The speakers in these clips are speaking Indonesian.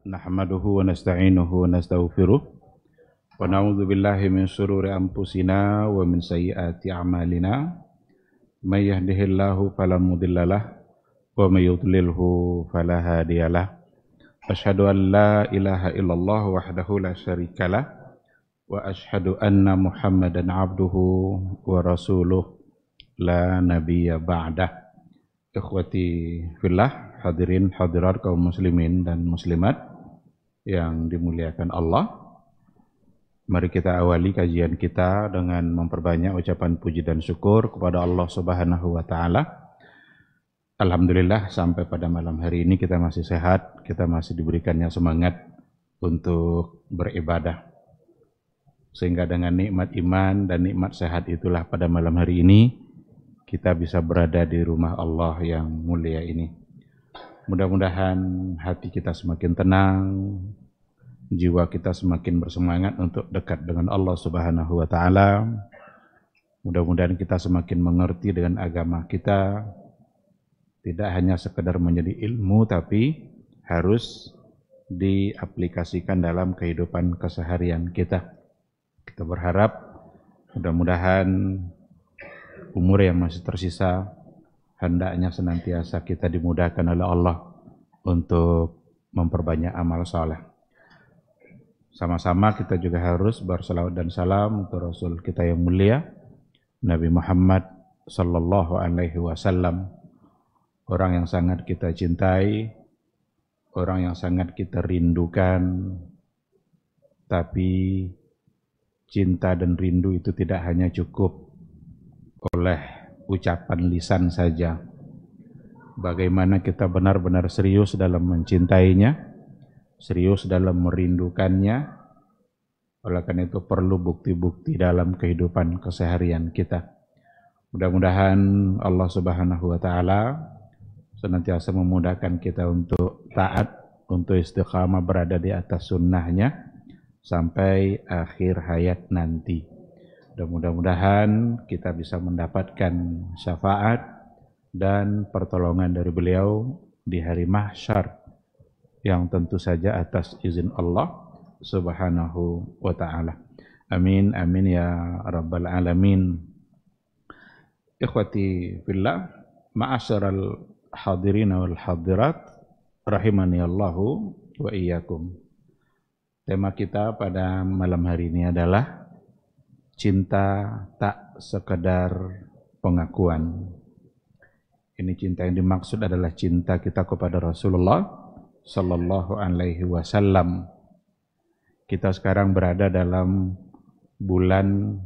nahmaduhu wa nasta'inuhu wa nastaghfiruh wa na'udzu billahi min shururi anfusina wa min sayyiati a'malina may yahdihillahu fala mudhillalah wa may yudlilhu fala hadiyalah. Asyhadu an la ilaha illallah wahdahu la syarikalah wa asyhadu anna Muhammadan abduhu wa rasuluh la nabiyya ba'dah. Ikhwati fillah, hadirin hadirat kaum muslimin dan muslimat yang dimuliakan Allah. Mari kita awali kajian kita dengan memperbanyak ucapan puji dan syukur kepada Allah Subhanahu wa taala. Alhamdulillah sampai pada malam hari ini kita masih sehat, kita masih diberikannya semangat untuk beribadah. Sehingga dengan nikmat iman dan nikmat sehat itulah pada malam hari ini kita bisa berada di rumah Allah yang mulia ini. Mudah-mudahan hati kita semakin tenang, jiwa kita semakin bersemangat untuk dekat dengan Allah Subhanahu wa taala. Mudah-mudahan kita semakin mengerti dengan agama kita, tidak hanya sekedar menjadi ilmu tapi harus diaplikasikan dalam kehidupan keseharian kita. Kita berharap mudah-mudahan umur yang masih tersisa hendaknya senantiasa kita dimudahkan oleh Allah untuk memperbanyak amal saleh. Sama-sama kita juga harus bersalawat dan salam untuk Rasul kita yang mulia Nabi Muhammad sallallahu alaihi wasallam, orang yang sangat kita cintai, orang yang sangat kita rindukan. Tapi cinta dan rindu itu tidak hanya cukup oleh ucapan lisan saja. Bagaimana kita benar-benar serius dalam mencintainya, serius dalam merindukannya. Oleh karena itu perlu bukti-bukti dalam kehidupan keseharian kita. Mudah-mudahan Allah Subhanahu wa taala senantiasa memudahkan kita untuk taat, untuk istiqamah berada di atas sunnahnya sampai akhir hayat nanti. Dan mudah-mudahan kita bisa mendapatkan syafaat dan pertolongan dari beliau di hari mahsyar yang tentu saja atas izin Allah Subhanahu wa ta'ala. Amin, amin ya rabbal alamin. Ikhwati fillah, ma'asyaral hadirin wal hadirat, rahimani Allahu wa iyyakum. Tema kita pada malam hari ini adalah cinta tak sekedar pengakuan. Ini cinta yang dimaksud adalah cinta kita kepada Rasulullah sallallahu alaihi wasallam. Kita sekarang berada dalam bulan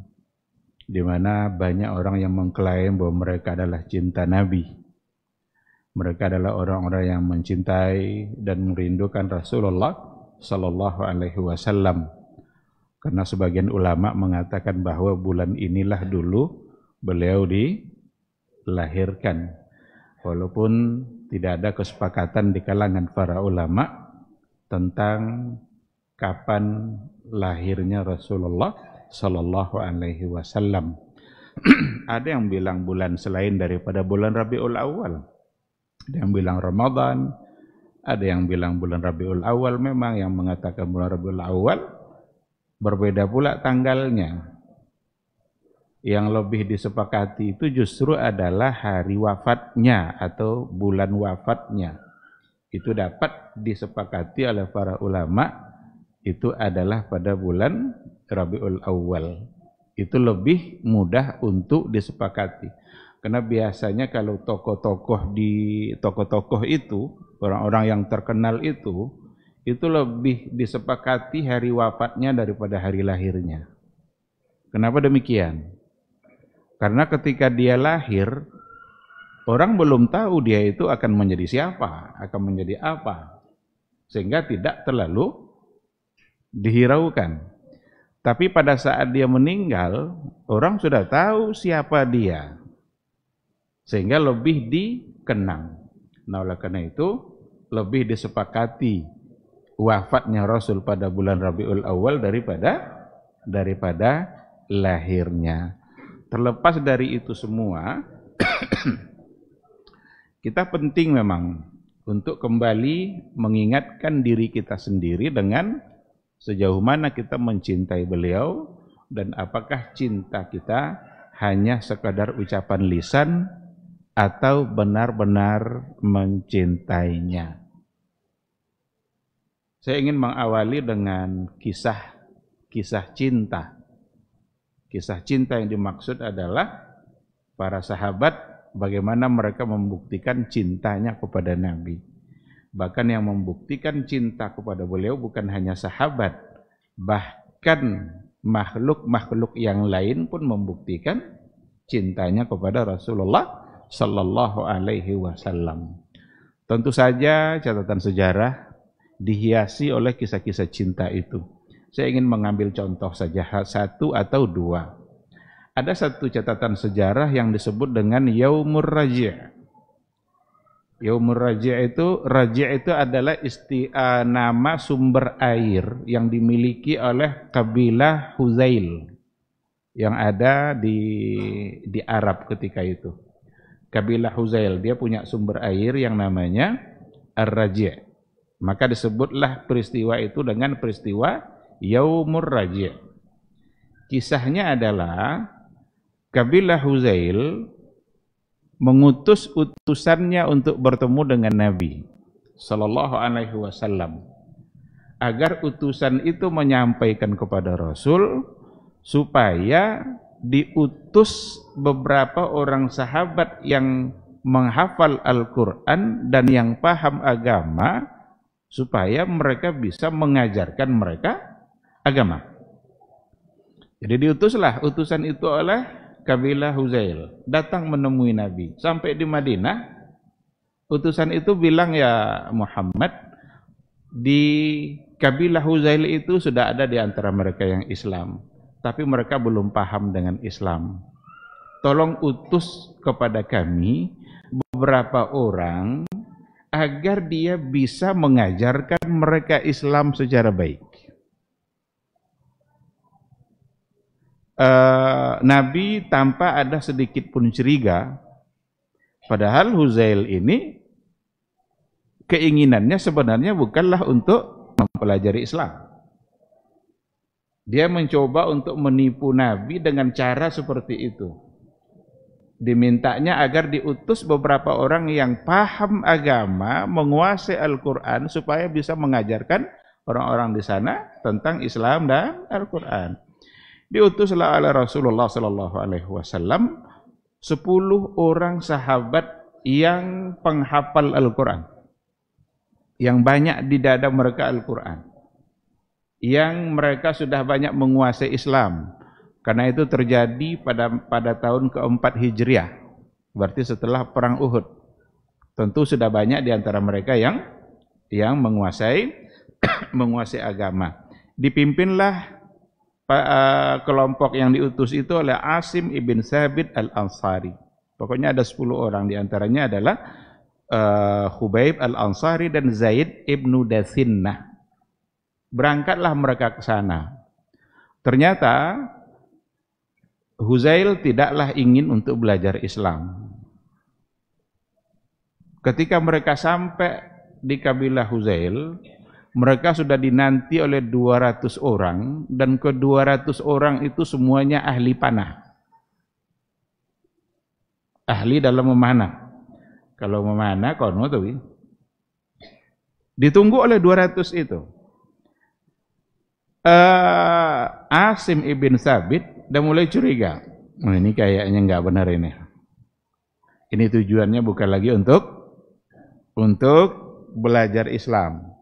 di mana banyak orang yang mengklaim bahwa mereka adalah cinta Nabi. Mereka adalah orang-orang yang mencintai dan merindukan Rasulullah sallallahu alaihi wasallam. Karena sebagian ulama mengatakan bahwa bulan inilah dulu beliau dilahirkan. Walaupun tidak ada kesepakatan di kalangan para ulama tentang kapan lahirnya Rasulullah sallallahu alaihi wasallam. Ada yang bilang bulan selain daripada bulan Rabiul Awal. Ada yang bilang Ramadan, ada yang bilang bulan Rabiul Awal. Memang yang mengatakan bulan Rabiul Awal berbeda pula tanggalnya. Yang lebih disepakati itu justru adalah hari wafatnya atau bulan wafatnya. Itu dapat disepakati oleh para ulama, itu adalah pada bulan Rabiul Awal. Itu lebih mudah untuk disepakati. Karena biasanya kalau tokoh-tokoh itu, orang-orang yang terkenal itu lebih disepakati hari wafatnya daripada hari lahirnya. Kenapa demikian? Karena ketika dia lahir, orang belum tahu dia itu akan menjadi siapa, akan menjadi apa. Sehingga tidak terlalu dihiraukan. Tapi pada saat dia meninggal, orang sudah tahu siapa dia. Sehingga lebih dikenang. Nah, oleh karena itu, lebih disepakati wafatnya Rasul pada bulan Rabiul Awal daripada lahirnya. Terlepas dari itu semua, kita penting memang untuk kembali mengingatkan diri kita sendiri dengan sejauh mana kita mencintai beliau dan apakah cinta kita hanya sekadar ucapan lisan atau benar-benar mencintainya. Saya ingin mengawali dengan kisah cinta. Kisah cinta yang dimaksud adalah para sahabat bagaimana mereka membuktikan cintanya kepada Nabi. Bahkan yang membuktikan cinta kepada beliau bukan hanya sahabat, bahkan makhluk-makhluk yang lain pun membuktikan cintanya kepada Rasulullah sallallahu alaihi wasallam. Tentu saja catatan sejarah dihiasi oleh kisah-kisah cinta itu. Saya ingin mengambil contoh saja satu atau dua. Ada satu catatan sejarah yang disebut dengan Yaumur Raji'. Yaumur Raji' itu adalah nama sumber air yang dimiliki oleh kabilah Huzail yang ada di Arab ketika itu. Kabilah Huzail, dia punya sumber air yang namanya Ar-Raji'. Maka disebutlah peristiwa itu dengan peristiwa Yaumur Raji'. Kisahnya adalah kabilah Huzail mengutus utusannya untuk bertemu dengan Nabi sallallahu alaihi wasallam agar utusan itu menyampaikan kepada Rasul supaya diutus beberapa orang sahabat yang menghafal Al-Quran dan yang paham agama supaya mereka bisa mengajarkan mereka agama. Jadi diutuslah utusan itu oleh kabilah Huzail datang menemui Nabi. Sampai di Madinah, utusan itu bilang, ya Muhammad, di kabilah Huzail itu sudah ada di antara mereka yang Islam, tapi mereka belum paham dengan Islam. Tolong utus kepada kami beberapa orang agar dia bisa mengajarkan mereka Islam secara baik. Nabi tanpa ada sedikit pun curiga, padahal Huzail ini keinginannya sebenarnya bukanlah untuk mempelajari Islam. Dia mencoba untuk menipu Nabi dengan cara seperti itu. Dimintanya agar diutus beberapa orang yang paham agama, menguasai Al-Quran supaya bisa mengajarkan orang-orang di sana tentang Islam dan Al-Quran. Diutuslah oleh Rasulullah sallallahu alaihi wasallam 10 orang sahabat yang penghafal Al-Quran, yang banyak di dada mereka Al-Quran, yang mereka sudah banyak menguasai Islam. Karena itu terjadi pada tahun keempat Hijriah, berarti setelah perang Uhud. Tentu sudah banyak di antara mereka yang menguasai agama. Dipimpinlah kelompok yang diutus itu oleh Asim ibn Sabit al-Ansari. Pokoknya ada 10 orang, di antaranya adalah Khubayb al-Ansari dan Zaid ibnu Dathinnah. Berangkatlah mereka ke sana. Ternyata Huzail tidaklah ingin untuk belajar Islam. Ketika mereka sampai di kabilah Huzail, mereka sudah dinanti oleh 200 orang, dan ke 200 orang itu semuanya ahli panah. Ahli dalam memanah. Kalau memanah, kono tuh. Ditunggu oleh 200 itu. Asim ibn Sabit udah mulai curiga. Ini kayaknya nggak benar ini. Ini tujuannya bukan lagi untuk belajar Islam.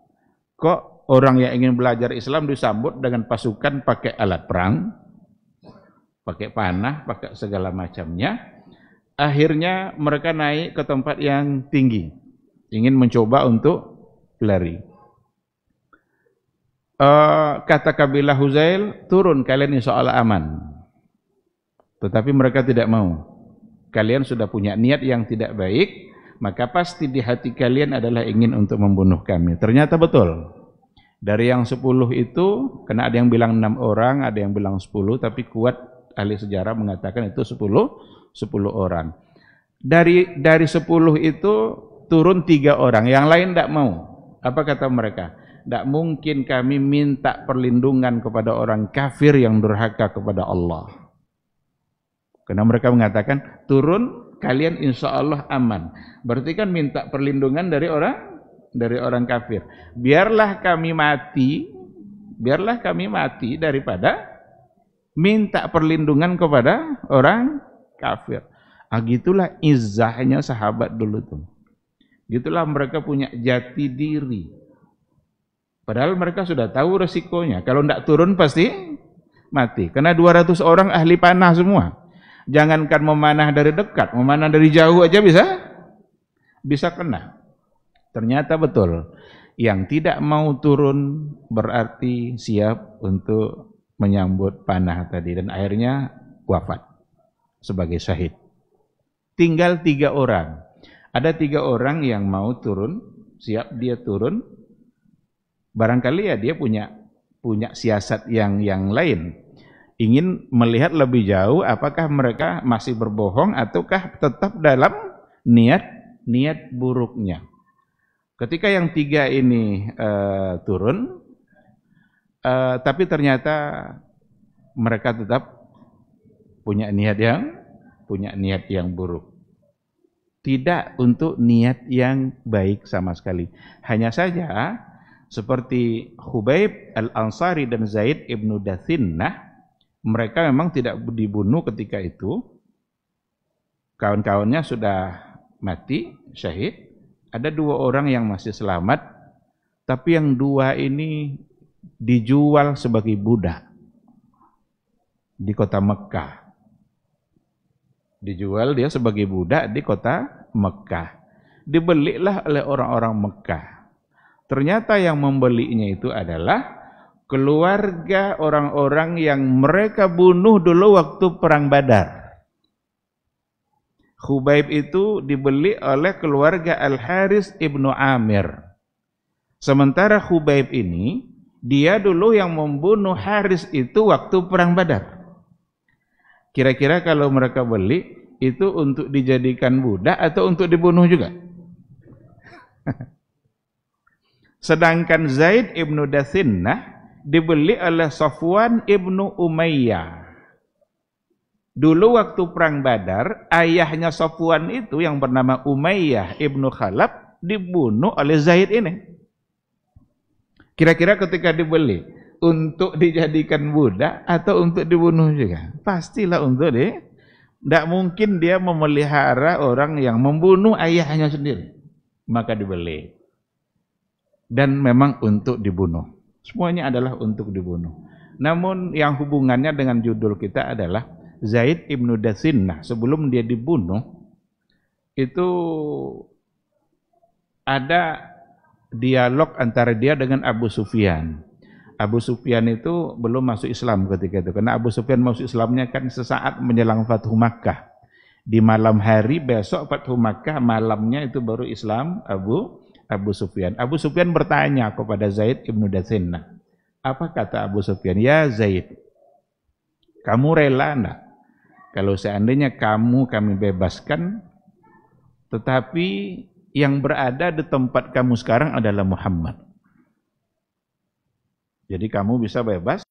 Kok orang yang ingin belajar Islam disambut dengan pasukan pakai alat perang, pakai panah, pakai segala macamnya. Akhirnya mereka naik ke tempat yang tinggi, ingin mencoba untuk lari. Kata kabilah Huzail, turun, kalian insya Allah aman. Tetapi mereka tidak mau. Kalian sudah punya niat yang tidak baik, maka pasti di hati kalian adalah ingin untuk membunuh kami. Ternyata betul. Dari yang 10 itu, karena ada yang bilang 6 orang, ada yang bilang 10, tapi kuat ahli sejarah mengatakan itu 10 orang. Dari 10 itu turun 3 orang, yang lain tidak mau. Apa kata mereka? Tidak mungkin kami minta perlindungan kepada orang kafir yang durhaka kepada Allah. Karena mereka mengatakan, turun kalian insya Allah aman. Berarti kan minta perlindungan dari orang kafir. Biarlah kami mati daripada minta perlindungan kepada orang kafir. Gitulah izzahnya sahabat dulu tuh. Gitulah mereka punya jati diri. Padahal mereka sudah tahu resikonya. Kalau tidak turun pasti mati. Karena 200 orang ahli panah semua. Jangankan memanah dari dekat, memanah dari jauh aja bisa kena. Ternyata betul. Yang tidak mau turun berarti siap untuk menyambut panah tadi. Dan akhirnya wafat sebagai syahid. Tinggal 3 orang. Ada 3 orang yang mau turun, siap dia turun. Barangkali ya dia punya siasat yang lain. Ingin melihat lebih jauh apakah mereka masih berbohong ataukah tetap dalam niat buruknya. Ketika yang 3 ini turun, tapi ternyata mereka tetap punya niat yang buruk. Tidak untuk niat yang baik sama sekali. Hanya saja seperti Khubayb al-Ansari dan Zaid ibnu Dathinnah, mereka memang tidak dibunuh ketika itu. Kawan-kawannya sudah mati, syahid. Ada 2 orang yang masih selamat, tapi yang 2 ini dijual sebagai budak di kota Mekah. Dijual dia sebagai budak di kota Mekah. Dibelilah oleh orang-orang Mekah. Ternyata yang membelinya itu adalah keluarga orang-orang yang mereka bunuh dulu waktu perang Badar. Khubayb itu dibeli oleh keluarga Al-Haris ibnu Amir. Sementara Khubayb ini, dia dulu yang membunuh Haris itu waktu perang Badar. Kira-kira kalau mereka beli, itu untuk dijadikan budak atau untuk dibunuh juga? Sedangkan Zaid ibnu Dathinnah dibeli oleh Safwan ibnu Umayyah. Dulu waktu perang Badar, ayahnya Safwan itu yang bernama Umayyah ibnu Khalaf dibunuh oleh Zaid ini. Kira-kira ketika dibeli, untuk dijadikan budak atau untuk dibunuh juga? Pastilah untuk tidak mungkin dia memelihara orang yang membunuh ayahnya sendiri. Maka dibeli. Dan memang untuk dibunuh. Semuanya adalah untuk dibunuh. Namun yang hubungannya dengan judul kita adalah Zaid ibnu Dathinnah. Sebelum dia dibunuh, itu ada dialog antara dia dengan Abu Sufyan. Abu Sufyan itu belum masuk Islam ketika itu. Karena Abu Sufyan masuk Islamnya kan sesaat menjelang Fathu Makkah. Di malam hari besok Fathu Makkah, malamnya itu baru Islam Abu Sufyan. Abu Sufyan bertanya kepada Zaid ibnu Dathinnah. Apa kata Abu Sufyan? Ya Zaid, kamu rela enggak kalau seandainya kami bebaskan, tetapi yang berada di tempat kamu sekarang adalah Muhammad. Jadi kamu bisa bebas,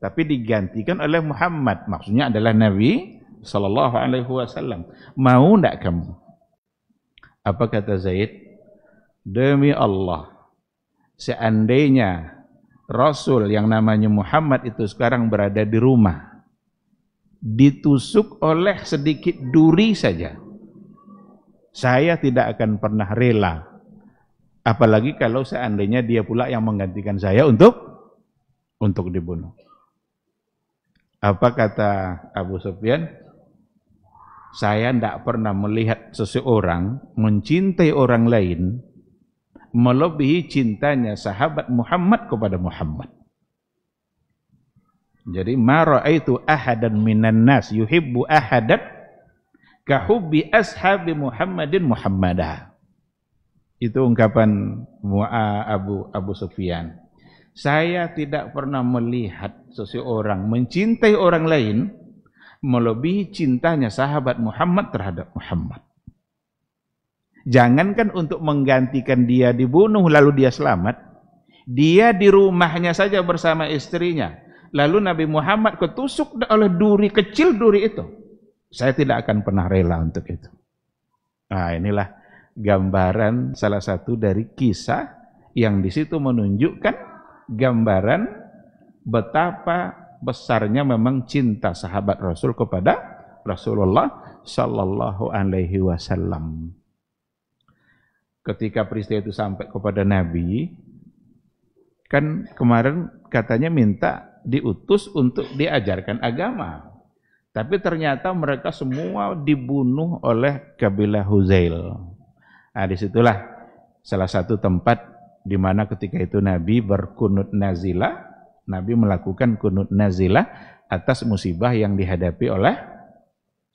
tapi digantikan oleh Muhammad. Maksudnya adalah Nabi Sallallahu Alaihi Wasallam. Mau enggak kamu? Apa kata Zaid? Demi Allah, seandainya Rasul yang namanya Muhammad itu sekarang berada di rumah, ditusuk oleh sedikit duri saja, saya tidak akan pernah rela. Apalagi kalau seandainya dia pula yang menggantikan saya untuk dibunuh. Apa kata Abu Sufyan? Saya tidak pernah melihat seseorang mencintai orang lain melebihi cintanya sahabat Muhammad kepada Muhammad. Jadi ma ra'aitu ahadan minan nas yuhibbu ahadan ka hubbi ashabi Muhammadin Muhammadah. Itu ungkapan Abu Sufyan. Saya tidak pernah melihat seseorang mencintai orang lain melebihi cintanya sahabat Muhammad terhadap Muhammad. Jangankan untuk menggantikan dia dibunuh lalu dia selamat, dia di rumahnya saja bersama istrinya, lalu Nabi Muhammad ketusuk oleh duri kecil duri itu. Saya tidak akan pernah rela untuk itu. Nah, inilah gambaran salah satu dari kisah yang di situ menunjukkan gambaran betapa besarnya memang cinta sahabat Rasul kepada Rasulullah sallallahu alaihi wasallam. Ketika peristiwa itu sampai kepada Nabi, kan kemarin katanya minta diutus untuk diajarkan agama. Tapi ternyata mereka semua dibunuh oleh kabilah Huzail. Nah, disitulah salah satu tempat di mana ketika itu Nabi berkunut nazilah, Nabi melakukan kunut nazilah atas musibah yang dihadapi oleh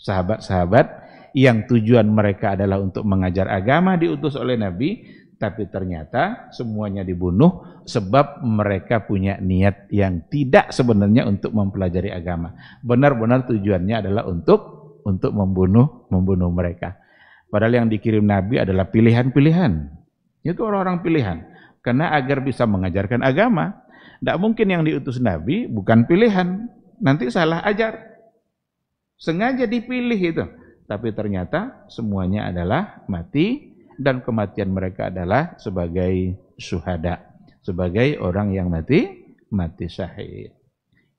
sahabat-sahabat yang tujuan mereka adalah untuk mengajar agama diutus oleh Nabi, tapi ternyata semuanya dibunuh sebab mereka punya niat yang tidak sebenarnya untuk mempelajari agama. Benar-benar tujuannya adalah untuk membunuh mereka. Padahal yang dikirim Nabi adalah pilihan-pilihan. Itu orang-orang pilihan. Karena agar bisa mengajarkan agama. Tidak mungkin yang diutus Nabi bukan pilihan. Nanti salah ajar. Sengaja dipilih itu. Tapi ternyata semuanya adalah mati dan kematian mereka adalah sebagai syuhada, sebagai orang yang mati syahid.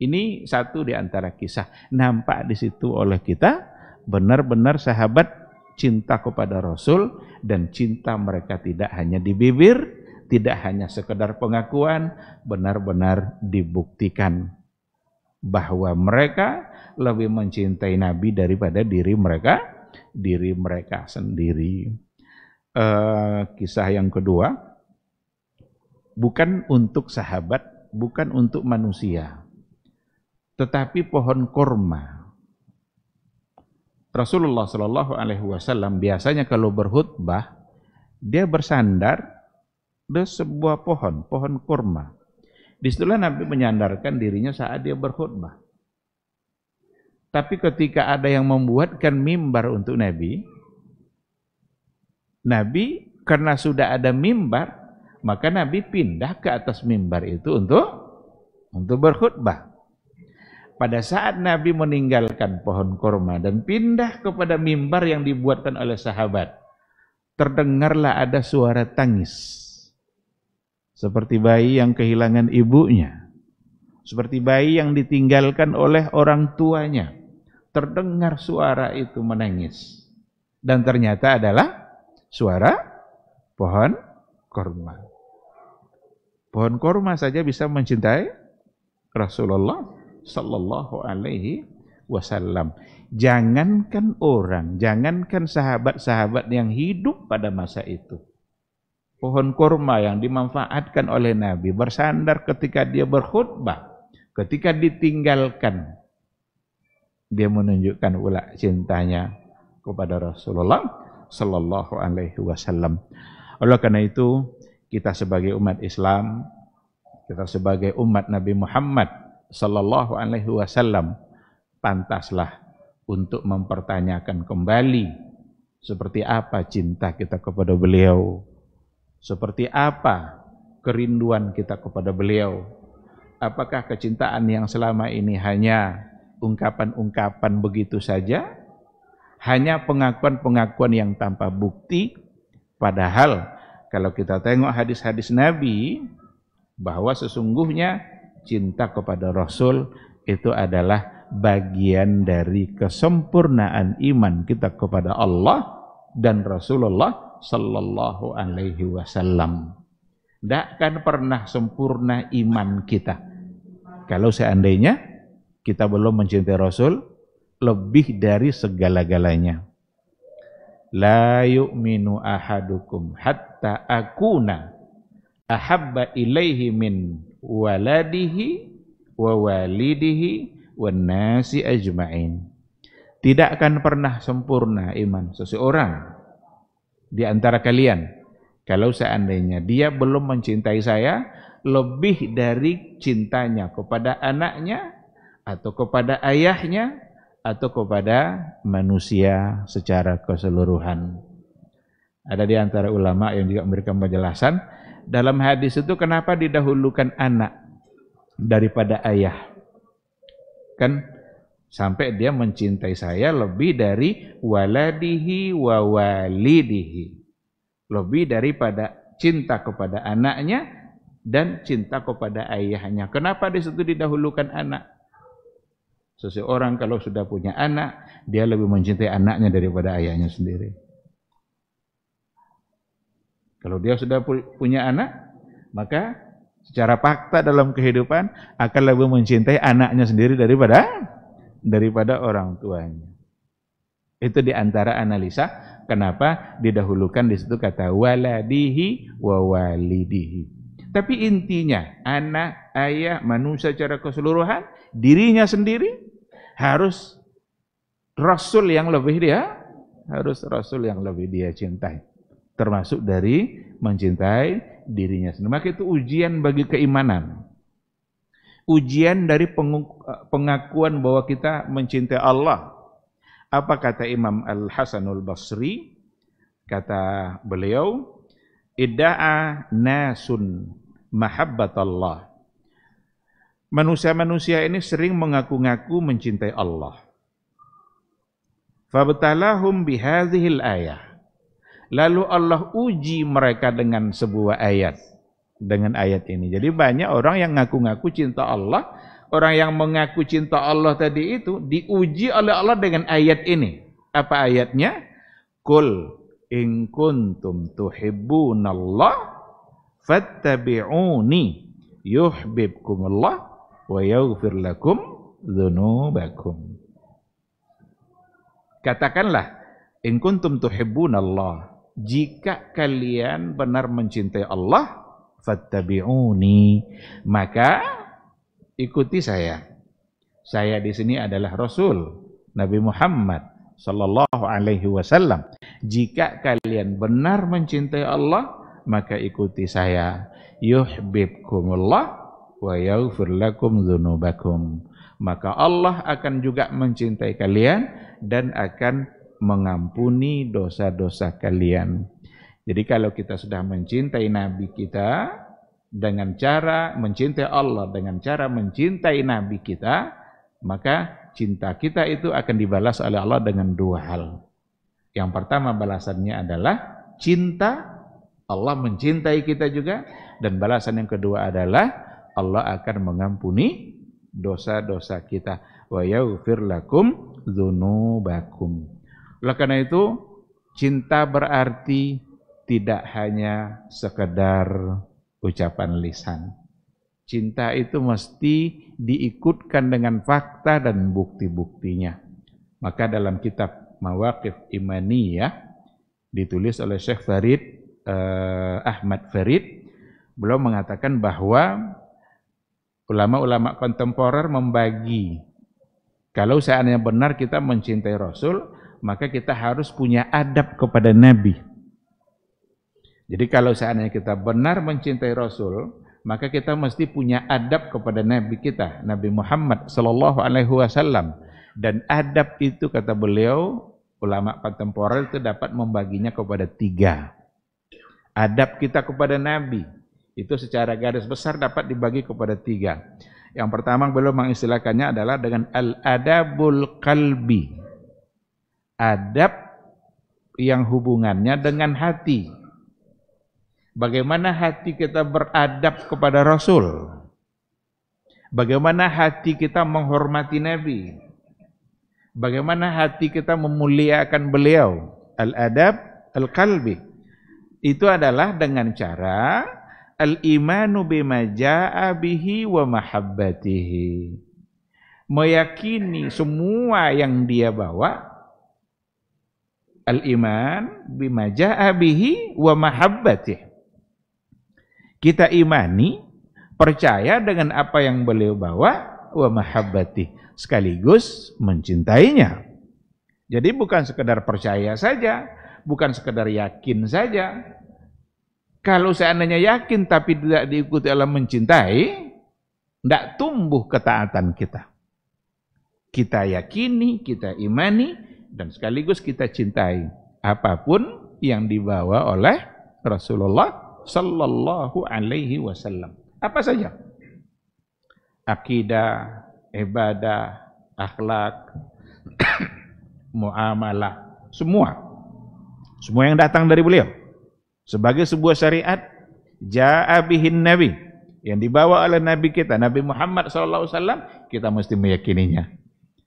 Ini satu di antara kisah nampak di situ oleh kita benar-benar sahabat cinta kepada Rasul dan cinta mereka tidak hanya di bibir, tidak hanya sekedar pengakuan, benar-benar dibuktikan bahwa mereka lebih mencintai Nabi daripada diri mereka sendiri. Kisah yang kedua, bukan untuk sahabat, bukan untuk manusia, tetapi pohon kurma. Rasulullah Shallallahu Alaihi Wasallam biasanya kalau berkhutbah dia bersandar di sebuah pohon kurma. Disitulah Nabi menyandarkan dirinya saat dia berkhutbah. Tapi ketika ada yang membuatkan mimbar untuk Nabi karena sudah ada mimbar, maka Nabi pindah ke atas mimbar itu untuk berkhutbah. Pada saat Nabi meninggalkan pohon kurma dan pindah kepada mimbar yang dibuatkan oleh sahabat, terdengarlah ada suara tangis. Seperti bayi yang kehilangan ibunya, seperti bayi yang ditinggalkan oleh orang tuanya. Terdengar suara itu menangis. Dan ternyata adalah suara pohon kurma. Pohon kurma saja bisa mencintai Rasulullah sallallahu alaihi wasallam. Jangankan orang, jangankan sahabat-sahabat yang hidup pada masa itu. Pohon kurma yang dimanfaatkan oleh Nabi bersandar ketika dia berkhutbah, ketika ditinggalkan, dia menunjukkan pula cintanya kepada Rasulullah sallallahu alaihi wasallam. Oleh karena itu, kita sebagai umat Islam, kita sebagai umat Nabi Muhammad sallallahu alaihi wasallam pantaslah untuk mempertanyakan kembali seperti apa cinta kita kepada beliau. Seperti apa kerinduan kita kepada beliau? Apakah kecintaan yang selama ini hanya ungkapan-ungkapan begitu saja? Hanya pengakuan-pengakuan yang tanpa bukti? Padahal kalau kita tengok hadis-hadis Nabi, bahwa sesungguhnya cinta kepada Rasul itu adalah bagian dari kesempurnaan iman kita kepada Allah dan Rasulullah sallallahu alaihi wasallam. Tidak akan pernah sempurna iman kita kalau seandainya kita belum mencintai Rasul lebih dari segala-galanya. La yu'minu ahadukum hatta akuna ahabba ilaihi min waladihi wa walidihi wan nasi ajma'in. Tidak akan pernah sempurna iman seseorang di antara kalian kalau seandainya dia belum mencintai saya lebih dari cintanya kepada anaknya atau kepada ayahnya atau kepada manusia secara keseluruhan. Ada di antara ulama yang juga memberikan penjelasan, dalam hadis itu kenapa didahulukan anak daripada ayah? Kan sampai dia mencintai saya lebih dari waladihi wa walidihi. Lebih daripada cinta kepada anaknya dan cinta kepada ayahnya. Kenapa di situ didahulukan anak? Seseorang kalau sudah punya anak, dia lebih mencintai anaknya daripada ayahnya sendiri. Kalau dia sudah punya anak, maka secara fakta dalam kehidupan akan lebih mencintai anaknya sendiri daripada orang tuanya. Itu di antara analisa kenapa didahulukan di situ kata waladihi wa walidihi. Tapi intinya anak, ayah, manusia secara keseluruhan, dirinya sendiri harus rasul yang lebih dia cintai. Termasuk dari mencintai dirinya sendiri. Maka itu ujian bagi keimanan. Ujian dari pengakuan bahwa kita mencintai Allah. Apa kata Imam Al-Hasanul Basri? Kata beliau, idda'a nasun mahabbatallah. Manusia-manusia ini sering mengaku-ngaku mencintai Allah. Fabtalahum bihadhil ayah. Lalu Allah uji mereka dengan sebuah ayat. Dengan ayat ini. Jadi banyak orang yang ngaku-ngaku cinta Allah. Orang yang mengaku cinta Allah tadi itu diuji oleh Allah dengan ayat ini. Apa ayatnya? Qul in kuntum tuhibbunallah fattabi'uni yuhibbukumullah wa yaghfir lakum dzunubakum. Katakanlah, in kuntum tuhibbunallah, jika kalian benar mencintai Allah, fattabi'uni, maka ikuti saya. Saya di sini adalah Rasul Nabi Muhammad sallallahu alaihi wasallam. Jika kalian benar mencintai Allah, maka ikuti saya. Yuhibbukumullah wa yaghfir lakum dzunubakum. Maka Allah akan juga mencintai kalian dan akan mengampuni dosa-dosa kalian. Jadi kalau kita sudah mencintai Nabi kita dengan cara mencintai Allah, dengan cara mencintai Nabi kita, maka cinta kita itu akan dibalas oleh Allah dengan dua hal. Yang pertama balasannya adalah cinta, Allah mencintai kita juga, dan balasan yang kedua adalah Allah akan mengampuni dosa-dosa kita. Wa yaghfir lakum dzunubakum. Oleh karena itu, cinta berarti tidak hanya sekedar ucapan lisan. Cinta itu mesti diikutkan dengan fakta dan bukti-buktinya. Maka dalam kitab Mawaqif Imaniyah ditulis oleh Syekh Farid Ahmad Farid, beliau mengatakan bahwa ulama-ulama kontemporer membagi, kalau seandainya benar kita mencintai Rasul, maka kita harus punya adab kepada Nabi. Jadi kalau seandainya kita benar mencintai Rasul, maka kita mesti punya adab kepada Nabi kita, Nabi Muhammad sallallahu alaihi wasallam. Dan adab itu, kata beliau, ulama kontemporer itu dapat membaginya kepada tiga. Adab kita kepada Nabi itu secara garis besar dapat dibagi kepada tiga. Yang pertama beliau mengistilahkannya adalah dengan al-adabul qalbi. Adab yang hubungannya dengan hati. Bagaimana hati kita beradab kepada Rasul? Bagaimana hati kita menghormati Nabi? Bagaimana hati kita memuliakan beliau? Al-adab al-qalbi. Itu adalah dengan cara al-imanu bima jaa bihi wa mahabbatihi. Meyakini semua yang dia bawa. Al-iman bima jaa bihi wa mahabbatihi. Kita imani, percaya dengan apa yang beliau bawa, wa mahabbati, sekaligus mencintainya. Jadi bukan sekedar percaya saja, bukan sekedar yakin saja. Kalau seandainya yakin tapi tidak diikuti oleh mencintai, tidak tumbuh ketaatan kita. Kita yakini, kita imani, dan sekaligus kita cintai. Apapun yang dibawa oleh Rasulullah sallallahu alaihi wasallam. Apa saja? Akidah, ibadah, akhlak, muamalah, semua yang datang dari beliau sebagai sebuah syariat ja'a bihin nabi, yang dibawa oleh nabi kita Nabi Muhammad SAW, kita mesti meyakininya,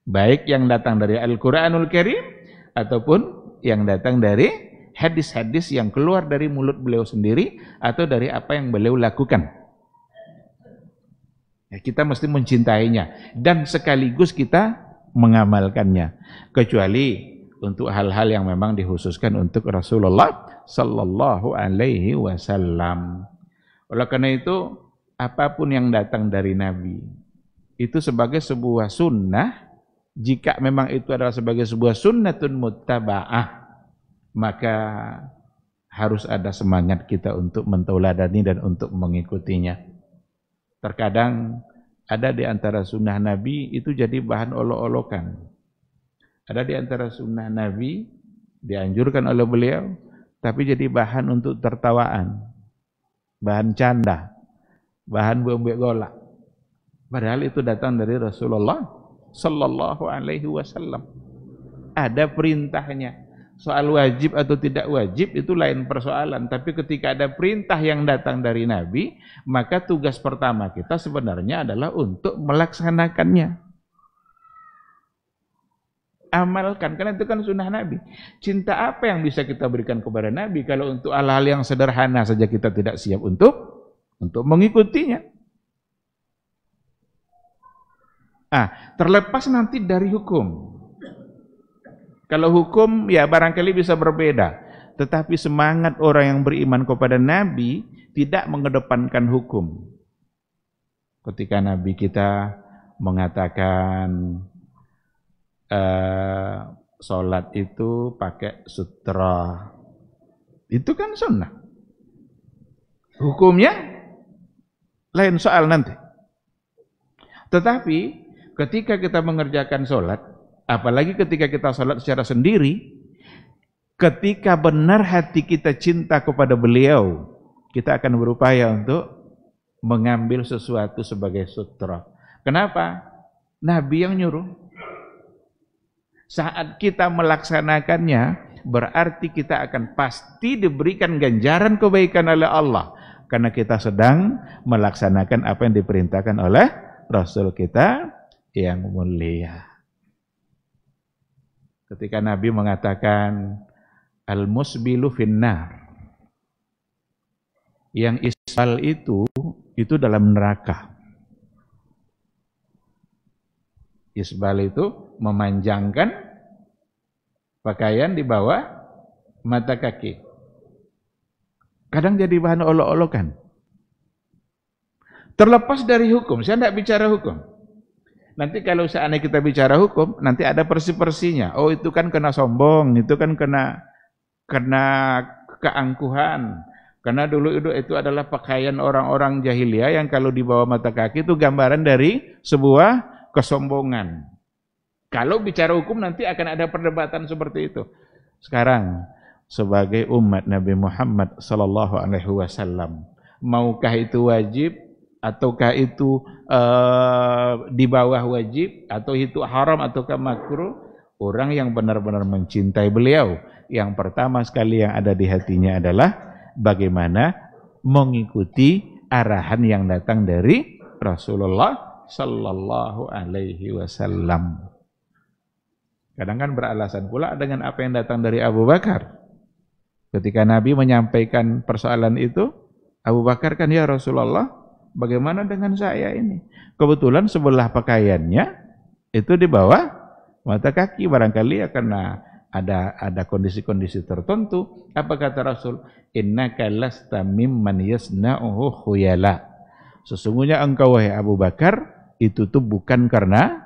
baik yang datang dari Al-Quranul Karim ataupun yang datang dari hadis-hadis yang keluar dari mulut beliau sendiri atau dari apa yang beliau lakukan. Ya, kita mesti mencintainya dan sekaligus kita mengamalkannya, kecuali untuk hal-hal yang memang dikhususkan untuk Rasulullah sallallahu alaihi wasallam. Oleh karena itu, apapun yang datang dari Nabi itu sebagai sebuah sunnah. Jika memang itu adalah sebagai sebuah sunnatun muttaba'ah, maka harus ada semangat kita untuk mentauladani dan untuk mengikutinya. Terkadang ada di antara sunnah Nabi itu jadi bahan olok-olokan. Ada di antara sunnah Nabi dianjurkan oleh beliau, tapi jadi bahan untuk tertawaan, bahan canda, bahan buang-buang golak. Padahal itu datang dari Rasulullah sallallahu alaihi wasallam. Ada perintahnya. Soal wajib atau tidak wajib itu lain persoalan, tapi ketika ada perintah yang datang dari Nabi, maka tugas pertama kita sebenarnya adalah untuk melaksanakannya. Amalkan, karena itu kan sunnah Nabi. Cinta apa yang bisa kita berikan kepada Nabi kalau untuk hal-hal yang sederhana saja kita tidak siap untuk mengikutinya. Terlepas nanti dari hukum. Kalau hukum ya barangkali bisa berbeda, tetapi semangat orang yang beriman kepada Nabi tidak mengedepankan hukum. Ketika Nabi kita mengatakan sholat itu pakai sutra, itu kan sunnah. Hukumnya lain soal nanti. Tetapi ketika kita mengerjakan sholat, apalagi ketika kita sholat secara sendiri, ketika benar hati kita cinta kepada beliau, kita akan berupaya untuk mengambil sesuatu sebagai sutra. Kenapa? Nabi yang nyuruh. Saat kita melaksanakannya, berarti kita akan pasti diberikan ganjaran kebaikan oleh Allah, karena kita sedang melaksanakan apa yang diperintahkan oleh Rasul kita yang mulia. Ketika Nabi mengatakan al-musbilu finnar, yang isbal itu dalam neraka. Isbal itu memanjangkan pakaian di bawah mata kaki. Kadang jadi bahan olok-olokan. Terlepas dari hukum, saya tidak bicara hukum. Nanti kalau seandainya kita bicara hukum, nanti ada persi-persinya. Oh, itu kan kena sombong, itu kan kena keangkuhan. Karena dulu itu adalah pakaian orang-orang jahiliyah yang kalau di bawah mata kaki itu gambaran dari sebuah kesombongan. Kalau bicara hukum nanti akan ada perdebatan seperti itu. Sekarang sebagai umat Nabi Muhammad sallallahu alaihi wasallam, maukah itu wajib ataukah itu di bawah wajib, atau itu haram ataukah makruh? Orang yang benar-benar mencintai beliau, yang pertama sekali yang ada di hatinya adalah bagaimana mengikuti arahan yang datang dari Rasulullah sallallahu alaihi wasallam. Kadang kan beralasan pula dengan apa yang datang dari Abu Bakar. Ketika Nabi menyampaikan persoalan itu, Abu Bakar kan, ya Rasulullah, bagaimana dengan saya ini? Kebetulan sebelah pakaiannya itu di bawah mata kaki, barangkali ya karena ada kondisi-kondisi tertentu. Apa kata Rasul? Innaka lasta mimman yasna'uhu khuyala. Sesungguhnya engkau wahai Abu Bakar itu tuh bukan karena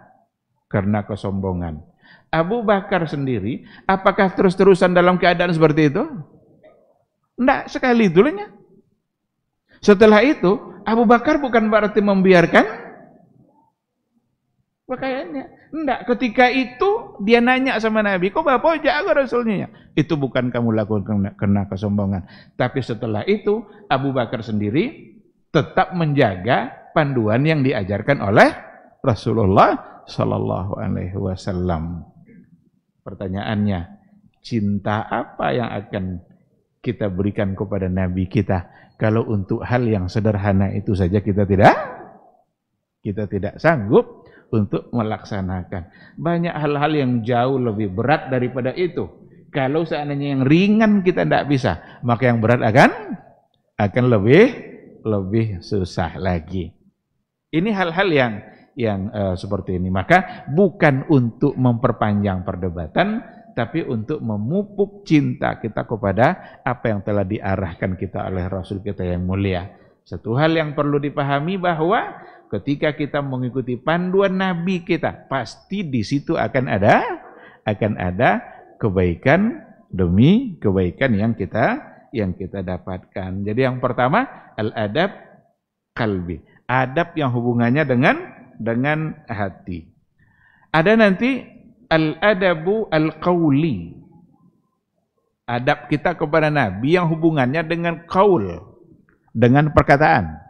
kesombongan. Abu Bakar sendiri apakah terus-terusan dalam keadaan seperti itu? Enggak, sekali dulunya. Setelah itu Abu Bakar bukan berarti membiarkan pakaiannya. Enggak, ketika itu dia nanya sama Nabi, kok bapak jaga Rasulnya? Itu bukan kamu lakukan karena kesombongan. Tapi setelah itu Abu Bakar sendiri tetap menjaga panduan yang diajarkan oleh Rasulullah Sallallahu Alaihi Wasallam. Pertanyaannya, cinta apa yang akan kita berikan kepada Nabi kita kalau untuk hal yang sederhana itu saja kita tidak sanggup untuk melaksanakan. Banyak hal-hal yang jauh lebih berat daripada itu. Kalau seandainya yang ringan kita tidak bisa, maka yang berat akan lebih susah lagi. Ini hal-hal yang seperti ini. Maka bukan untuk memperpanjang perdebatan, tapi untuk memupuk cinta kita kepada apa yang telah diarahkan kita oleh Rasul kita yang mulia. Satu hal yang perlu dipahami bahwa ketika kita mengikuti panduan Nabi kita, pasti di situ akan ada kebaikan demi kebaikan yang kita dapatkan. Jadi yang pertama, al-adab qalbi. Adab yang hubungannya dengan hati. Ada nanti al-adabu al-qawli. Adab kita kepada Nabi yang hubungannya dengan qaul, dengan perkataan.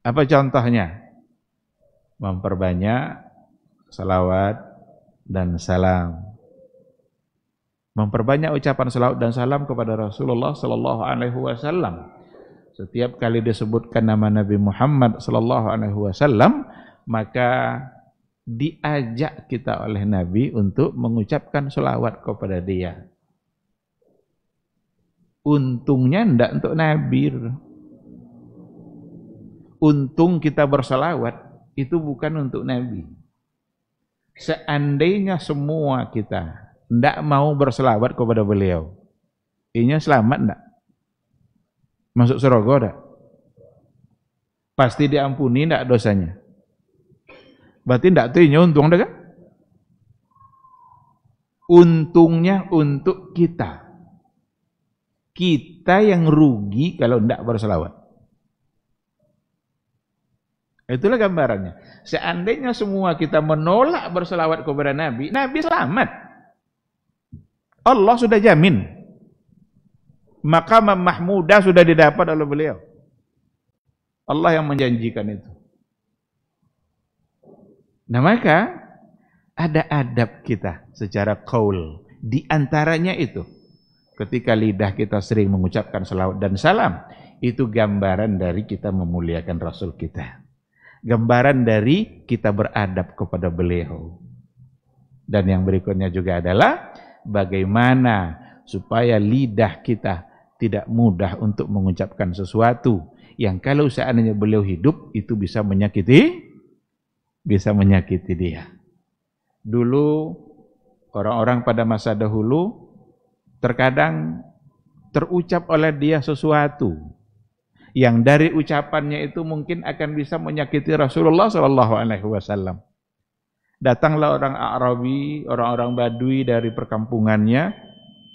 Apa contohnya? Memperbanyak salawat dan salam. Memperbanyak ucapan salawat dan salam kepada Rasulullah sallallahu alaihi wasallam. Setiap kali disebutkan nama Nabi Muhammad sallallahu alaihi wasallam, maka diajak kita oleh Nabi untuk mengucapkan salawat kepada dia. Untungnya tidak untuk Nabi. Untung kita bersalawat itu bukan untuk Nabi. Seandainya semua kita tidak mau bersalawat kepada beliau, inya selamat tidak? Masuk surga tidak? Pasti diampuni tidak dosanya? Berarti tidak tuh inya untung kan? Untungnya untuk kita. Kita yang rugi kalau tidak bersalawat. Itulah gambarannya. Seandainya semua kita menolak berselawat kepada Nabi, Nabi selamat. Allah sudah jamin. Maqam mahmudah sudah didapat oleh beliau. Allah yang menjanjikan itu. Nah maka ada adab kita secara qaul. Di antaranya itu. Ketika lidah kita sering mengucapkan selawat dan salam, itu gambaran dari kita memuliakan Rasul kita. Gambaran dari kita beradab kepada beliau. Dan yang berikutnya juga adalah bagaimana supaya lidah kita tidak mudah untuk mengucapkan sesuatu yang kalau seandainya beliau hidup itu bisa menyakiti dia. Dulu orang-orang pada masa dahulu terkadang terucap oleh dia sesuatu yang dari ucapannya itu mungkin akan bisa menyakiti Rasulullah SAW. Datanglah orang Arabi, orang-orang Badui dari perkampungannya,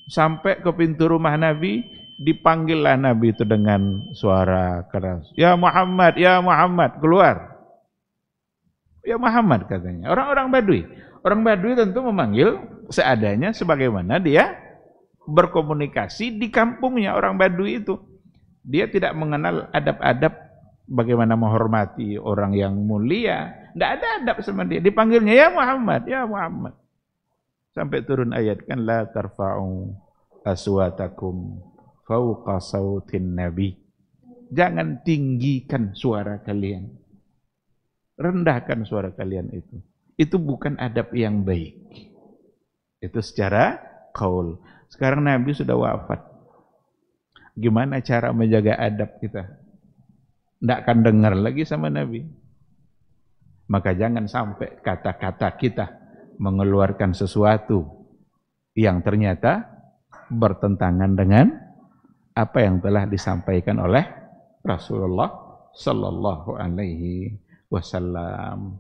sampai ke pintu rumah Nabi, dipanggillah Nabi itu dengan suara keras. Ya Muhammad, keluar. Ya Muhammad katanya. Orang-orang Badui. Orang Badui tentu memanggil seadanya sebagaimana dia berkomunikasi di kampungnya orang Badui itu. Dia tidak mengenal adab-adab bagaimana menghormati orang yang mulia. Tidak ada adab sama dia. Dipanggilnya ya Muhammad, ya Muhammad. Sampai turun ayat kan la tarfa'u aswatakum fawqa sautin nabi. Jangan tinggikan suara kalian. Rendahkan suara kalian itu. Itu bukan adab yang baik. Itu secara qaul. Sekarang Nabi sudah wafat. Gimana cara menjaga adab kita? Tidak akan dengar lagi sama Nabi. Maka jangan sampai kata-kata kita mengeluarkan sesuatu yang ternyata bertentangan dengan apa yang telah disampaikan oleh Rasulullah Sallallahu Alaihi Wasallam.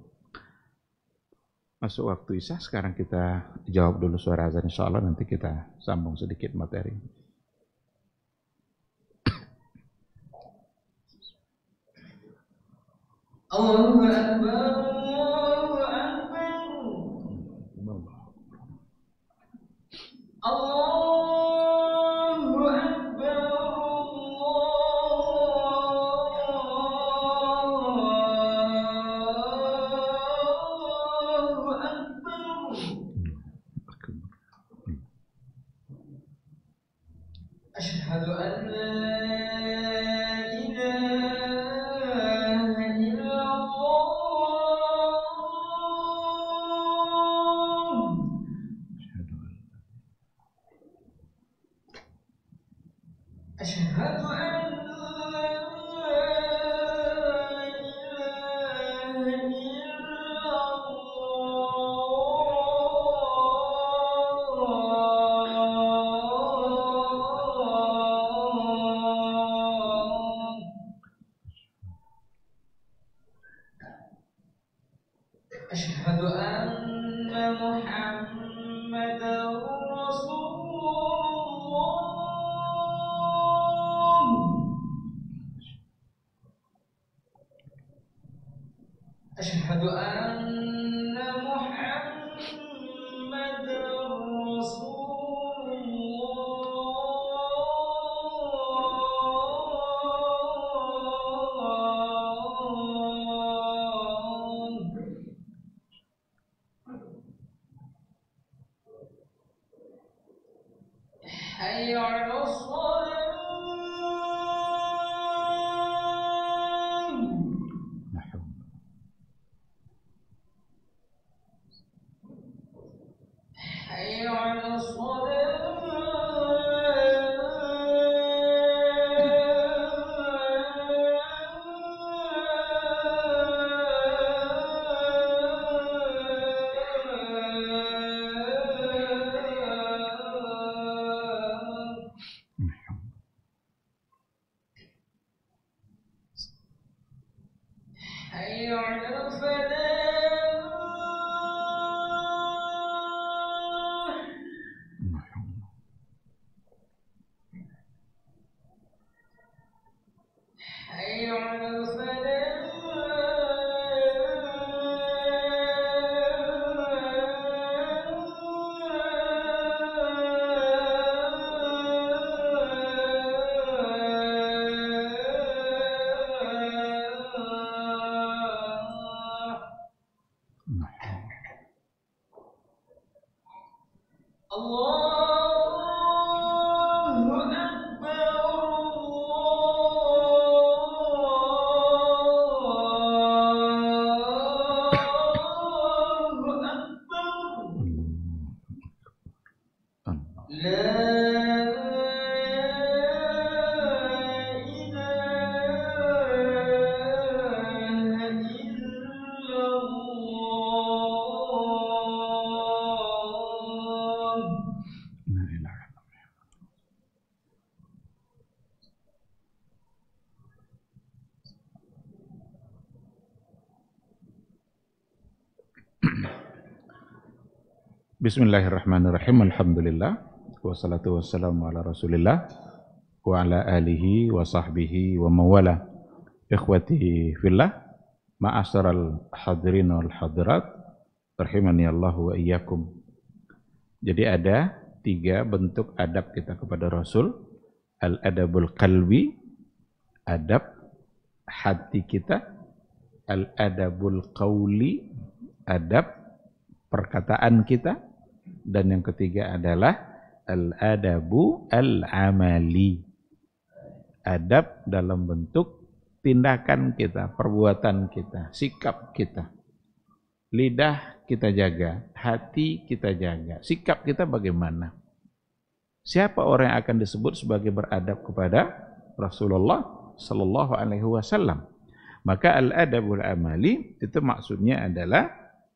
Masuk waktu Isya, sekarang kita jawab dulu suara azan, insyaallah nanti kita sambung sedikit materi. Allahu Akbar, Allahu Akbar. أشهد أن محمدا رسول الله. أشهد أن محمدا رسول الله. حي على الصلاة. حي على الصلاة. حي على الفلاح. حي على الفلاح. الله أكبر. الله أكبر. لا إله إلا الله. Bismillahirrahmanirrahim. Alhamdulillah. Wassalatu wassalamu ala Rasulillah wa ala alihi wa sahbihi wa mawala. Ikhwati fillah, ma'asyaral hadirin wal hadirat, rahimani Allah wa iyyakum. Jadi ada 3 bentuk adab kita kepada Rasul. Al-adabul qalbi, adab hati kita. Al-adabul qawli, adab perkataan kita. Dan yang ketiga adalah al-adabu al-amali, adab dalam bentuk tindakan kita, perbuatan kita, sikap kita. Lidah kita jaga, hati kita jaga, sikap kita bagaimana. Siapa orang yang akan disebut sebagai beradab kepada Rasulullah sallallahu alaihi wasallam? Maka al-adabul amali itu maksudnya adalah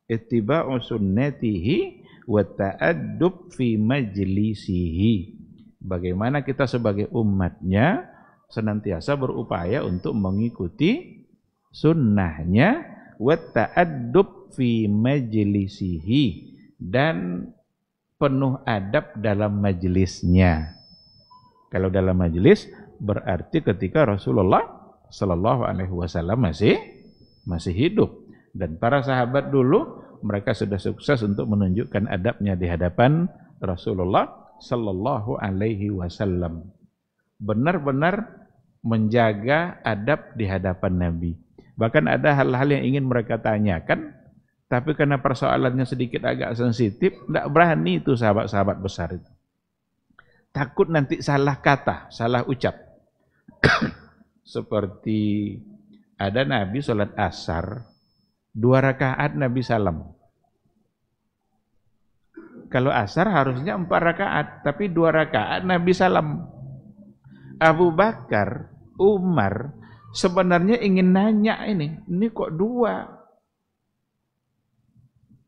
ittiba'u sunnatihi wa ta'addub fi majlisihi. Bagaimana kita sebagai umatnya senantiasa berupaya untuk mengikuti sunnahnya, wa ta'addub fi majlisihi, dan penuh adab dalam majelisnya. Kalau dalam majelis berarti ketika Rasulullah sallallahu alaihi wasallam masih hidup, dan para sahabat dulu mereka sudah sukses untuk menunjukkan adabnya di hadapan Rasulullah sallallahu alaihi wasallam. Benar-benar menjaga adab di hadapan Nabi. Bahkan ada hal-hal yang ingin mereka tanyakan, tapi karena persoalannya sedikit agak sensitif, tidak berani itu sahabat-sahabat besar itu. Takut nanti salah kata, salah ucap. Seperti ada Nabi sholat asar, 2 rakaat Nabi salam. Kalau asar harusnya 4 rakaat, tapi 2 rakaat Nabi salam. Abu Bakar, Umar sebenarnya ingin nanya ini kok 2?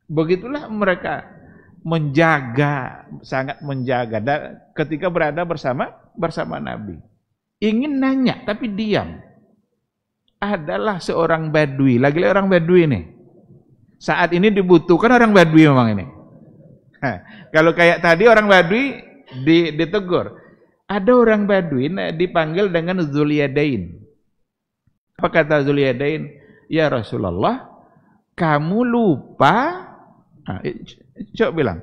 Begitulah mereka menjaga, sangat menjaga ketika berada bersama Nabi. Ingin nanya tapi diam. Adalah seorang Badui, lagi orang Badui nih. Saat ini dibutuhkan orang Badui memang ini. Kalau kayak tadi orang Badui ditegur. Ada orang Badui dipanggil dengan Zulyadain. Apa kata Zulyadain? Ya Rasulullah, kamu lupa. Coba bilang,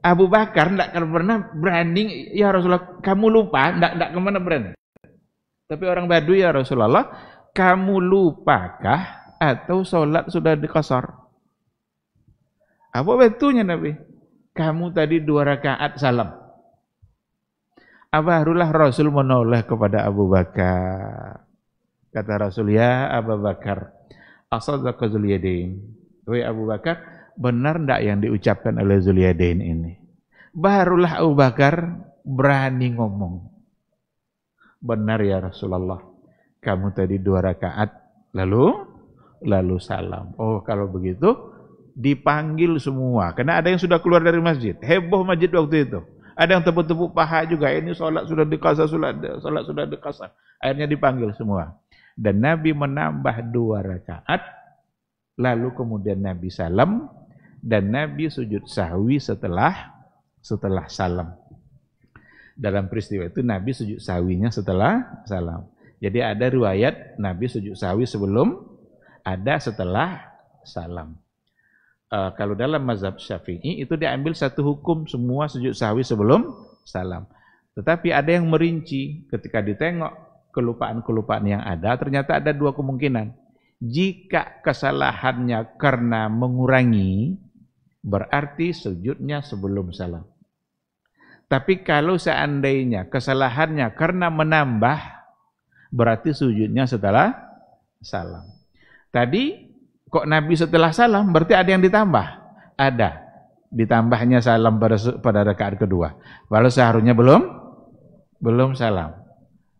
Abu Bakar tidak akan pernah berani. Ya Rasulullah, kamu lupa, tidak kemana berani. Tapi orang Badui, ya Rasulullah, kamu lupakah atau sholat sudah dikosor? Apa betulnya Nabi? Kamu tadi 2 rakaat salam. Barulah Rasul menoleh kepada Abu Bakar. Kata Rasul, ya Abu Bakar, asadaka Zulyadain. Wahai Abu Bakar, benar tidak yang diucapkan oleh Zulyadain ini? Barulah Abu Bakar berani ngomong. Benar ya Rasulullah, kamu tadi 2 rakaat lalu salam. Oh, kalau begitu dipanggil semua, karena ada yang sudah keluar dari masjid. Heboh masjid waktu itu. Ada yang tepuk-tepuk paha juga, ini sholat sudah dikasar, sholat sudah dikasar. Akhirnya dipanggil semua. Dan Nabi menambah 2 rakaat, lalu kemudian Nabi salam, dan Nabi sujud sahwi setelah salam. Dalam peristiwa itu Nabi sujud sahwinya setelah salam. Jadi ada riwayat Nabi sujud sahwi sebelum, ada setelah salam. Kalau dalam mazhab Syafi'i itu diambil satu hukum, semua sujud sahwi sebelum salam. Tetapi ada yang merinci, ketika ditengok kelupaan-kelupaan yang ada, ternyata ada 2 kemungkinan. Jika kesalahannya karena mengurangi, berarti sujudnya sebelum salam. Tapi kalau seandainya kesalahannya karena menambah, berarti sujudnya setelah salam. Tadi kok Nabi setelah salam, berarti ada yang ditambah? Ada. Ditambahnya salam pada rakaat kedua. Walau seharusnya belum salam.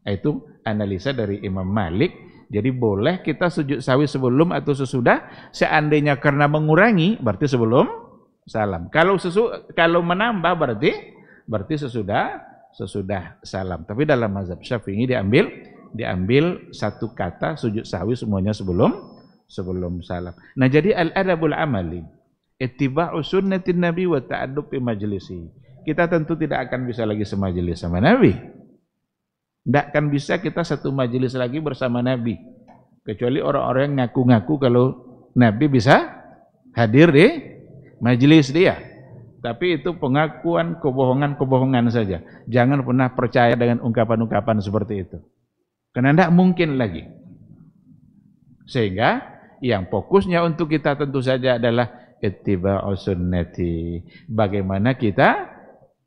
Itu analisa dari Imam Malik. Jadi boleh kita sujud sahwi sebelum atau sesudah. Seandainya karena mengurangi, berarti sebelum salam. Kalau menambah, berarti sesudah salam. Tapi dalam mazhab Syafi'i diambil satu kata sujud sahwi semuanya sebelum salam. Nah, jadi al-adabul amali, ittiba'u sunnatin Nabi wa ta'addub bi majlisi. Kita tentu tidak akan bisa lagi semajelis sama Nabi. Tidak akan bisa kita satu majelis lagi bersama Nabi. Kecuali orang-orang yang ngaku-ngaku kalau Nabi bisa hadir di majelis dia. Tapi itu pengakuan kebohongan saja. Jangan pernah percaya dengan ungkapan-ungkapan seperti itu. Karena tidak mungkin lagi. Sehingga yang fokusnya untuk kita tentu saja adalah ittiba'u sunnati. Bagaimana kita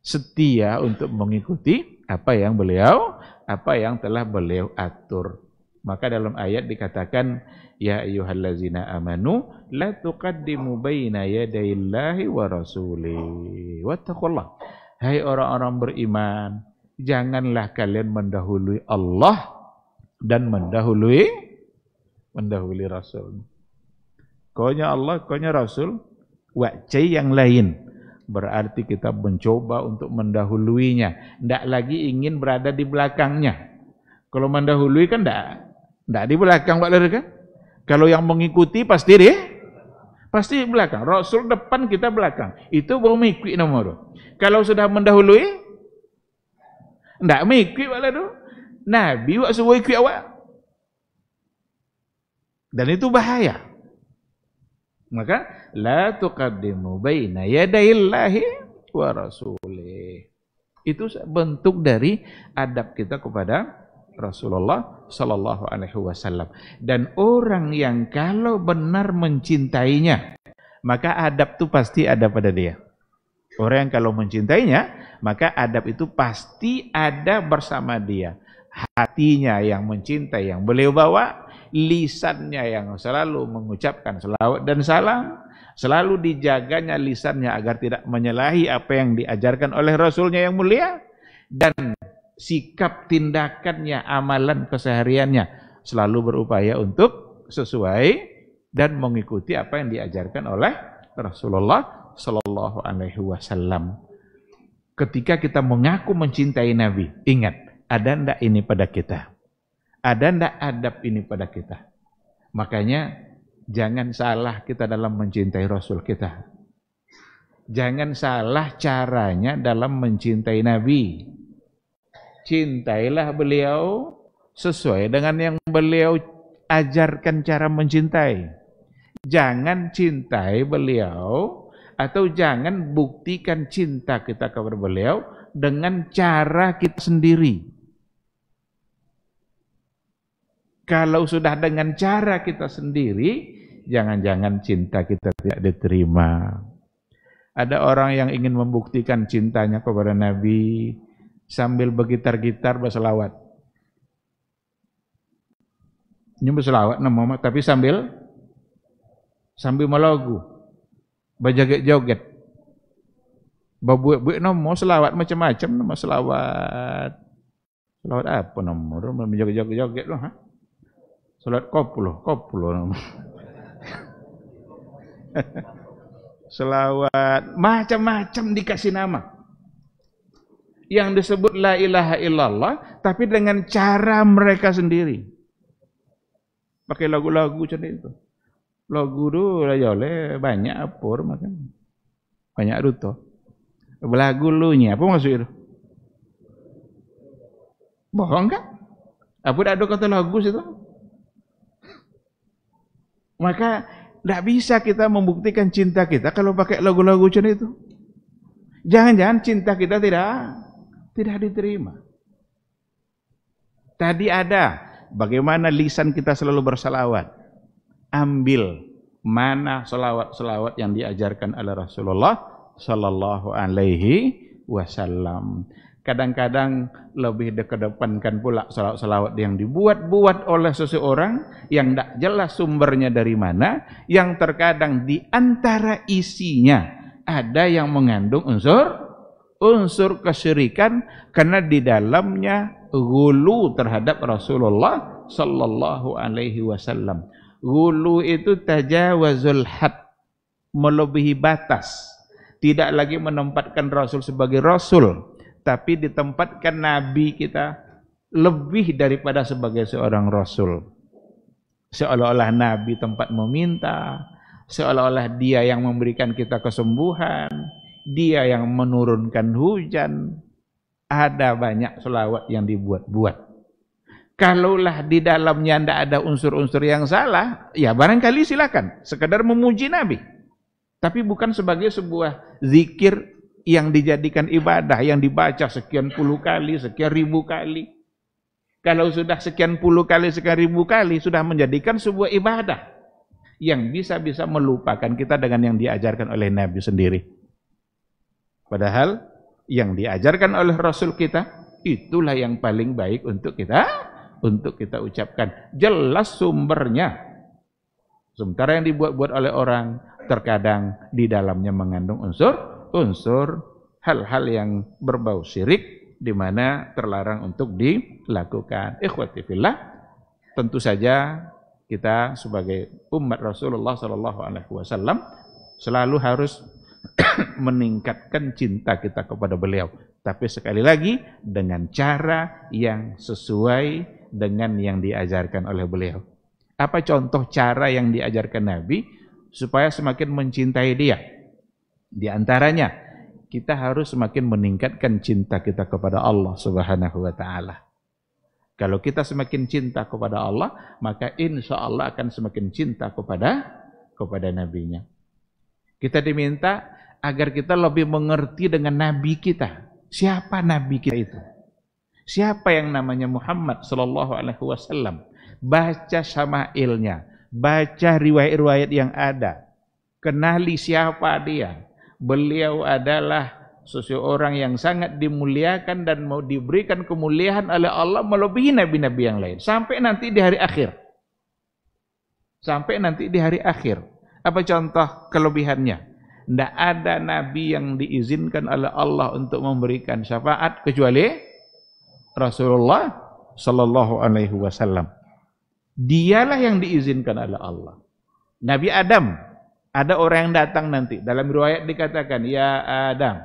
setia untuk mengikuti apa yang telah beliau atur. Maka dalam ayat dikatakan, ya ayyuhallazina amanu la tuqaddimu baina yadayillahi wa rasulih wattaqullah. Hai orang-orang beriman, janganlah kalian mendahului Allah dan mendahului Rasul. Kaunya Allah, kaunya Rasul, wajah yang lain. Berarti kita mencoba untuk mendahuluinya. Tidak lagi ingin berada di belakangnya. Kalau mendahului kan tidak di belakang, Pak Ler, kan? Kalau yang mengikuti pasti di belakang. Rasul depan, kita belakang. Itu baru mengikuti nomor. Kalau sudah mendahului, tidak mengikuti, Pak Ler. Nabi wak suruh ikut awak. Dan itu bahaya. Maka la tuqaddimu baina yadayillahi wa rasulih. Itu bentuk dari adab kita kepada Rasulullah sallallahu alaihi wasallam. Dan orang yang kalau benar mencintainya, maka adab itu pasti ada pada dia. Orang yang kalau mencintainya, maka adab itu pasti ada bersama dia. Hatinya yang mencintai yang beliau bawa, lisannya yang selalu mengucapkan selawat dan salam, selalu dijaganya lisannya agar tidak menyalahi apa yang diajarkan oleh Rasulnya yang mulia, dan sikap tindakannya, amalan kesehariannya selalu berupaya untuk sesuai dan mengikuti apa yang diajarkan oleh Rasulullah sallallahu alaihi wasallam. Ketika kita mengaku mencintai Nabi, ingat, ada ndak ini pada kita? Ada ndak adab ini pada kita? Makanya Jangan salah kita dalam mencintai Rasul kita. Jangan salah caranya dalam mencintai Nabi. Cintailah beliau sesuai dengan yang beliau ajarkan cara mencintai. Jangan cintai beliau atau jangan buktikan cinta kita kepada beliau dengan cara kita sendiri. Kalau sudah dengan cara kita sendiri, jangan-jangan cinta kita tidak diterima. Ada orang yang ingin membuktikan cintanya kepada Nabi sambil bergitar-gitar berselawat. Ini berselawat nama tapi sambil melagu, berjoget-joget. Babuik-buik nama selawat macam-macam nama selawat. Selawat apa nama? Berjoget-joget loh, ha? Selawat koplo nama. Selawat macam-macam dikasih nama. Yang disebut la ilaha illallah tapi dengan cara mereka sendiri. Pakai lagu-lagu macam itu. Lagu tu oleh banyak apur makan. Banyak ruto. Lagu lunya apa maksud itu? Bohong kan? Apa ada kata lagu situ? Maka tidak bisa kita membuktikan cinta kita kalau pakai lagu-lagu macam itu. Jangan-jangan cinta kita tidak diterima. Tadi ada bagaimana lisan kita selalu bersalawat. Ambil mana salawat yang diajarkan oleh Rasulullah sallallahu alaihi wasallam. Kadang-kadang lebih dikedepankan pula salawat yang dibuat-buat oleh seseorang yang tidak jelas sumbernya dari mana, yang terkadang di antara isinya ada yang mengandung unsur kesyirikan karena di dalamnya ghulu terhadap Rasulullah sallallahu alaihi wasallam. Ghulu itu tajawazul had, melebihi batas. Tidak lagi menempatkan Rasul sebagai Rasul, tapi ditempatkan Nabi kita lebih daripada sebagai seorang Rasul. Seolah-olah Nabi tempat meminta, seolah-olah dia yang memberikan kita kesembuhan, dia yang menurunkan hujan. Ada banyak selawat yang dibuat-buat. Kalaulah di dalamnya tidak ada unsur-unsur yang salah, ya barangkali silakan, sekedar memuji Nabi. Tapi bukan sebagai sebuah zikir yang dijadikan ibadah, yang dibaca sekian puluh kali, sekian ribu kali. Kalau sudah sekian puluh kali, sekian ribu kali, sudah menjadikan sebuah ibadah yang bisa-bisa melupakan kita dengan yang diajarkan oleh Nabi sendiri. Padahal yang diajarkan oleh Rasul kita, itulah yang paling baik untuk kita ucapkan. Jelas sumbernya. Sementara yang dibuat-buat oleh orang, terkadang di dalamnya mengandung unsur hal-hal yang berbau syirik di mana terlarang untuk dilakukan. Ikhwati fillah, tentu saja kita sebagai umat Rasulullah sallallahu alaihi wasallam selalu harus meningkatkan cinta kita kepada beliau, tapi sekali lagi dengan cara yang sesuai dengan yang diajarkan oleh beliau. Apa contoh cara yang diajarkan Nabi supaya semakin mencintai dia? Di antaranya, kita harus semakin meningkatkan cinta kita kepada Allah Subhanahu wa taala. Kalau kita semakin cinta kepada Allah, maka insya Allah akan semakin cinta kepada nabinya. Kita diminta agar kita lebih mengerti dengan nabi kita. Siapa nabi kita itu? Siapa yang namanya Muhammad sallallahu alaihi wasallam? Baca syama'ilnya, baca riwayat-riwayat yang ada. Kenali siapa dia. Beliau adalah seseorang yang sangat dimuliakan dan mau diberikan kemuliaan oleh Allah melebihi nabi-nabi yang lain sampai nanti di hari akhir. Sampai nanti di hari akhir. Apa contoh kelebihannya? Tidak ada nabi yang diizinkan oleh Allah untuk memberikan syafaat kecuali Rasulullah sallallahu alaihi wasallam. Dialah yang diizinkan oleh Allah. Nabi Adam, ada orang yang datang nanti. Dalam riwayat dikatakan, ya Adam,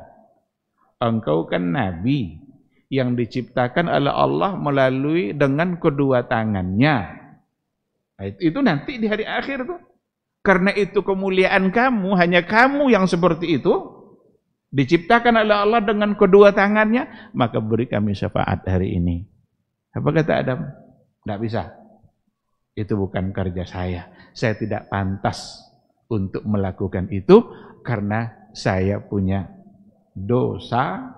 engkau kan nabi yang diciptakan oleh Allah melalui dengan kedua tangannya. Itu nanti di hari akhir tuh. Karena itu kemuliaan kamu, hanya kamu yang seperti itu, diciptakan oleh Allah dengan kedua tangannya, maka beri kami syafaat hari ini. Apa kata Adam? Tidak bisa. Itu bukan kerja saya. Saya tidak pantas untuk melakukan itu karena saya punya dosa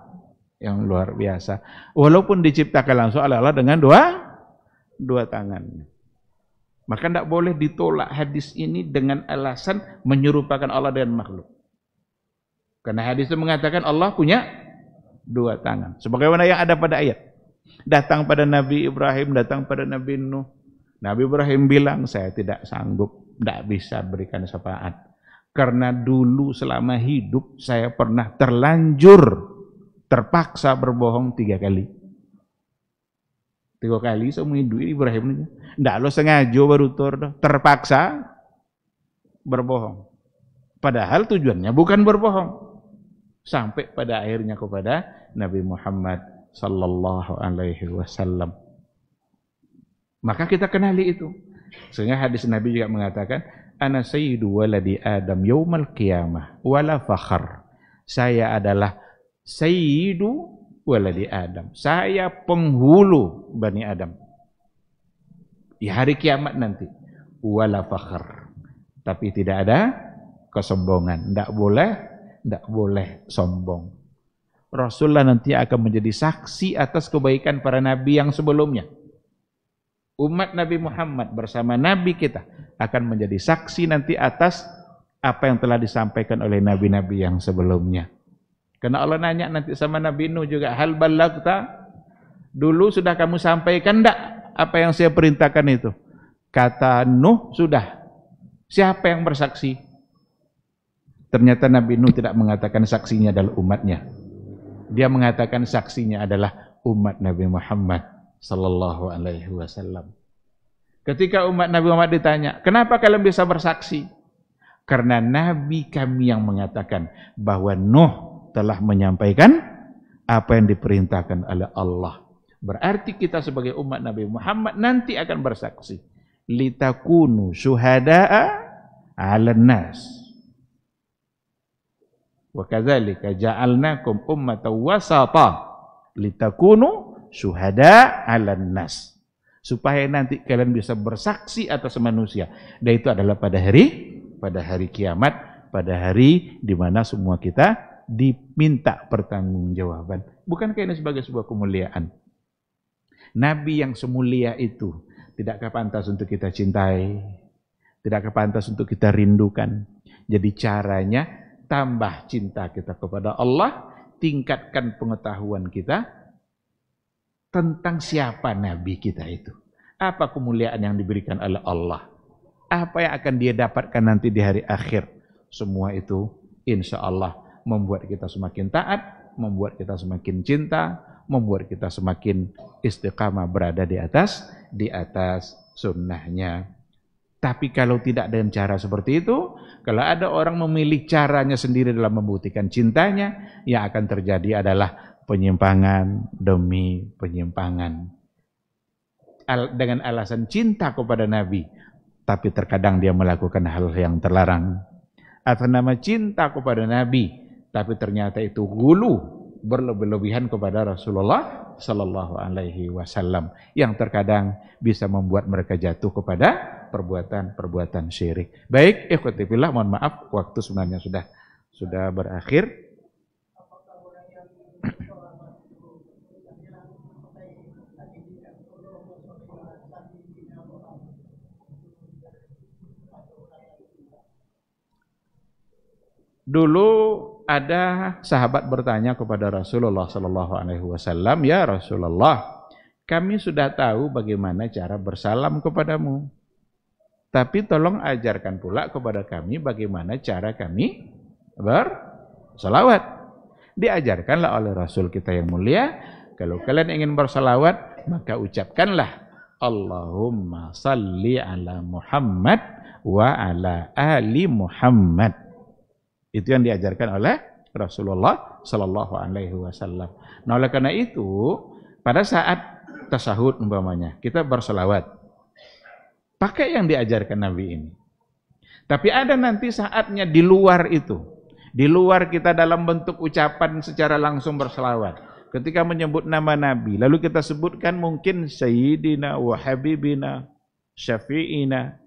yang luar biasa. Walaupun diciptakan langsung oleh Allah dengan dua tangannya. Maka tidak boleh ditolak hadis ini dengan alasan menyerupakan Allah dengan makhluk. Karena hadis itu mengatakan Allah punya dua tangan. Sebagaimana yang ada pada ayat. Datang pada Nabi Ibrahim, datang pada Nabi Nuh. Nabi Ibrahim bilang, saya tidak sanggup, tidak bisa berikan syafaat. Karena dulu selama hidup saya pernah terpaksa berbohong 3 kali. 3 kali seumur hidup Ibrahim ini. Tidak lo sengaja baru terpaksa berbohong. Padahal tujuannya bukan berbohong. Sampai pada akhirnya kepada Nabi Muhammad sallallahu alaihi wasallam. Maka kita kenali itu. Sehingga hadis Nabi juga mengatakan, ana sayyidu waladi Adam yaumal qiyamah wala fakhar. Saya adalah sayyidu waladi Adam. Saya penghulu Bani Adam. Di hari kiamat nanti. Wala fakhar. Tapi tidak ada kesombongan. Tidak boleh sombong. Rasulullah nanti akan menjadi saksi atas kebaikan para nabi yang sebelumnya. Umat Nabi Muhammad bersama Nabi kita akan menjadi saksi nanti atas apa yang telah disampaikan oleh nabi-nabi yang sebelumnya. Karena Allah nanya nanti sama Nabi Nuh juga, hal ballagta? Dulu sudah kamu sampaikan enggak apa yang saya perintahkan itu? Kata Nuh, sudah. Siapa yang bersaksi? Ternyata Nabi Nuh tidak mengatakan saksinya adalah umatnya. Dia mengatakan saksinya adalah umat Nabi Muhammad sallallahu alaihi wasallam. Ketika umat Nabi Muhammad ditanya, kenapa kalian bisa bersaksi? Karena Nabi kami yang mengatakan bahwa Nuh telah menyampaikan apa yang diperintahkan oleh Allah. Berarti kita sebagai umat Nabi Muhammad nanti akan bersaksi. Litakunu syuhada'a 'alan nas. Wa kadzalika ja'alnakum ummatan wasata litakunu syuhada 'alan nas, supaya nanti kalian bisa bersaksi atas manusia. Dan itu adalah pada hari kiamat, pada hari di mana semua kita diminta pertanggungjawaban. Bukankah ini sebagai sebuah kemuliaan? Nabi yang semulia itu tidakkah pantas untuk kita cintai? Tidakkah pantas untuk kita rindukan? Jadi caranya tambah cinta kita kepada Allah, tingkatkan pengetahuan kita tentang siapa Nabi kita itu. Apa kemuliaan yang diberikan oleh Allah. Apa yang akan dia dapatkan nanti di hari akhir. Semua itu insya Allah membuat kita semakin taat, membuat kita semakin cinta, membuat kita semakin istiqamah berada di atas sunnahnya. Tapi kalau tidak dengan cara seperti itu, kalau ada orang memilih caranya sendiri dalam membuktikan cintanya, yang akan terjadi adalah penyimpangan demi penyimpangan. Dengan alasan cinta kepada Nabi, tapi terkadang dia melakukan hal yang terlarang. Atau nama cinta kepada Nabi, tapi ternyata itu hulu, berlebih-lebihan kepada Rasulullah sallallahu alaihi wasallam, yang terkadang bisa membuat mereka jatuh kepada perbuatan syirik. Baik, ikhwati fillah, mohon maaf waktu sebenarnya sudah berakhir. Dulu ada sahabat bertanya kepada Rasulullah sallallahu alaihi wasallam, "Ya Rasulullah, kami sudah tahu bagaimana cara bersalam kepadamu. Tapi tolong ajarkan pula kepada kami bagaimana cara kami bersalawat." Diajarkanlah oleh Rasul kita yang mulia, kalau kalian ingin bersalawat, maka ucapkanlah Allahumma salli ala Muhammad wa ala ali Muhammad. Itu yang diajarkan oleh Rasulullah sallallahu alaihi wasallam. Nah, oleh karena itu, pada saat tasyahud umpamanya, kita bersalawat. Pakai yang diajarkan Nabi ini. Tapi ada nanti saatnya di luar itu. Di luar kita dalam bentuk ucapan secara langsung berselawat. Ketika menyebut nama Nabi, lalu kita sebutkan mungkin Sayyidina wa Habibina, Syafi'ina.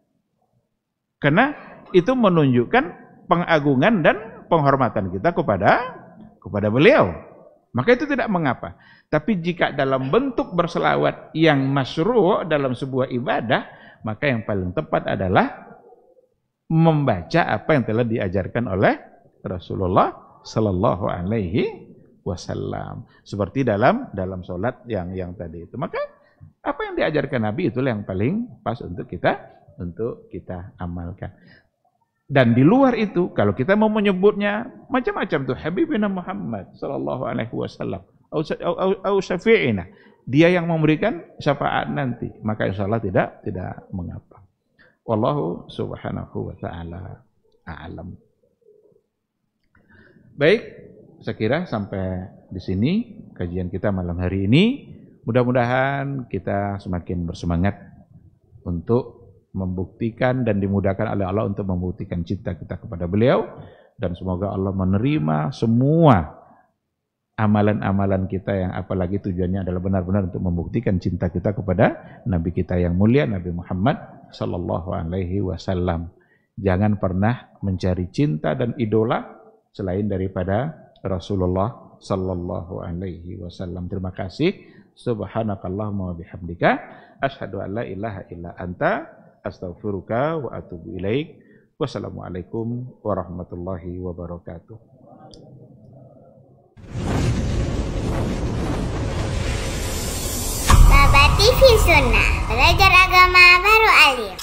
Karena itu menunjukkan pengagungan dan penghormatan kita kepada beliau. Maka itu tidak mengapa. Tapi jika dalam bentuk berselawat yang masyru' dalam sebuah ibadah, maka yang paling tepat adalah membaca apa yang telah diajarkan oleh Rasulullah sallallahu alaihi wasallam. Seperti dalam salat yang tadi itu. Maka apa yang diajarkan Nabi itulah yang paling pas untuk kita amalkan. Dan di luar itu kalau kita mau menyebutnya macam-macam tuh, Habibina Muhammad sallallahu alaihi wasallam au syafi'ina, dia yang memberikan syafaat nanti, maka insyaallah tidak mengapa. Wallahu subhanahu wa ta'ala a'lam. Baik, saya kira sampai di sini kajian kita malam hari ini. Mudah-mudahan kita semakin bersemangat untuk membuktikan dan dimudahkan oleh Allah untuk membuktikan cinta kita kepada beliau, dan semoga Allah menerima semua amalan-amalan kita yang apalagi tujuannya adalah benar-benar untuk membuktikan cinta kita kepada Nabi kita yang mulia, Nabi Muhammad sallallahu alaihi wasallam. Jangan pernah mencari cinta dan idola selain daripada Rasulullah sallallahu alaihi wasallam. Terima kasih. Subhanakallahumma wa bihamdika asyhadu an la ilaha illa anta astaghfiruka wa atubu ilaik. Wassalamualaikum warahmatullahi wabarakatuh. Baba TV Sunnah, belajar agama baru alim.